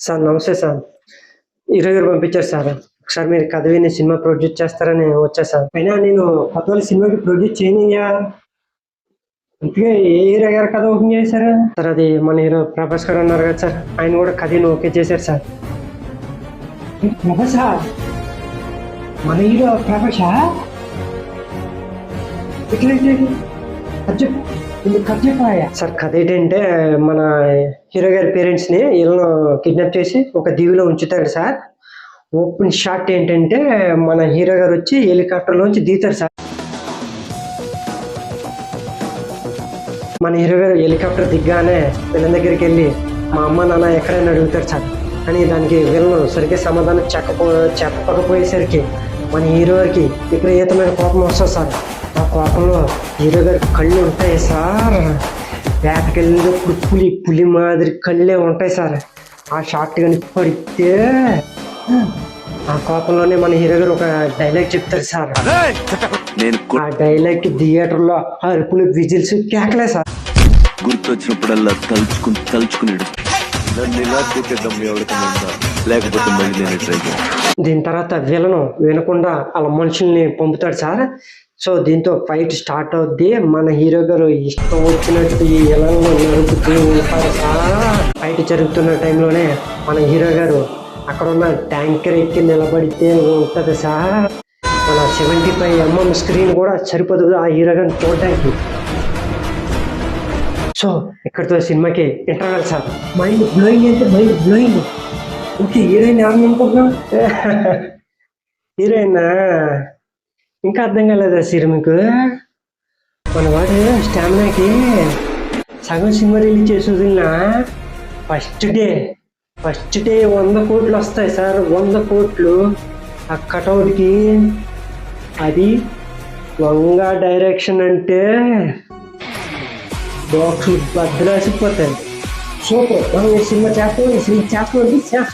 Sir నమస్తే sir. Hero గారు పంపించారు సార్. ఒకసారి మీరు కథ విని సినిమా ప్రొడ్యూస్ చేస్తారని వచ్చా సార్. అయినా నేను కొత్త సినిమాకి ప్రొడ్యూస్ చేయనయ్యా. ఇంతగా ఏ హీరో గారు కథ ఓపెన్ చేశారు సార్? అది మన హీరో ప్రభాస్ గారు ఉన్నారు కదా సార్, ఆయన కూడా కథని ఓకే చేశారు సార్. ప్రభాసా? మన హీరో ప్రభాసా? సార్ కథ ఏంటంటే మన హీరో గారి పేరెంట్స్ ని వీళ్ళను కిడ్నాప్ చేసి ఒక దీవిలో ఉంచుతాడు సార్. ఓపెన్ షాట్ ఏంటంటే మన హీరో గారు వచ్చి హెలికాప్టర్ లోంచి దిగుతారు సార్. మన హీరో గారు హెలికాప్టర్ దిగ్గానే వీళ్ళ దగ్గరికి వెళ్ళి మా అమ్మ నాన్న ఎక్కడైనా అడుగుతారు సార్ అని, దానికి వీళ్ళను సరిగ్గా సమాధానం చెప్పకపోయేసరికి మన హీరో గారికి విపరీతమైన కోపం వస్తుంది సార్. ఆ కోపంలో హీరో గారి కళ్ళు ఉంటాయి సార్, వేటకెళ్ళినప్పుడు పులి మాదిరి కళ్ళే ఉంటాయి సార్. ఆ షాట్ కానీ పడితే ఆ కోపంలోనే మన హీరో గారు ఒక డైలాగ్ చెప్తారు సార్. ఆ డైలాగ్ థియేటర్లో అరుపులు, విజిల్స్, కేకలే సార్. గుర్తొచ్చినప్పుడల్లా తలుచుకున్నాడు నన్ను ఇలా కొట్టేద్దాం లేకపోతే మళ్ళీ నేను ట్రై చేస్తాను. దీని తర్వాత విలను వినకుండా అలా మనుషుల్ని పంపుతాడు సార్. సో దీంతో ఫైట్ స్టార్ట్ అవుద్ది. మన హీరో గారు ఇష్టం వచ్చినట్టు ఈ విలన్లు నడుపుతూ ఉంటారు సార్. ఫైట్ జరుగుతున్న టైంలోనే మన హీరో గారు అక్కడ ఉన్న ట్యాంకర్ ఎక్కి నిలబడితే ఉంటుంది సార్. మన 75mm స్క్రీన్ కూడా సరిపోదు ఆ హీరో గారిని చూడడానికి. సో ఇక్కడితో సినిమాకి ఇంటర్వెల్ సార్. మైండ్ బ్లోయింగ్ అంటే మైండ్ బ్లోయింగ్. ఓకే, హీరోయిన్ ఎవరిని అనుకుంటున్నాం? హీరోయిన్ ఇంకా అర్థం కాలేదా సార్ మీకు? మన వాడు స్టామినాకి సగం సినిమా రిలీజ్ చేసి వదిలినా ఫస్ట్ డే 100 కోట్లు వస్తాయి సార్. 100 కోట్లు ఆ కటౌట్కి. అది వంగ డైరెక్షన్ అంటే బాక్స్ బద్దలాసిపోతాయి. సూపర్. మనం ఈ సినిమా చేస్తాం.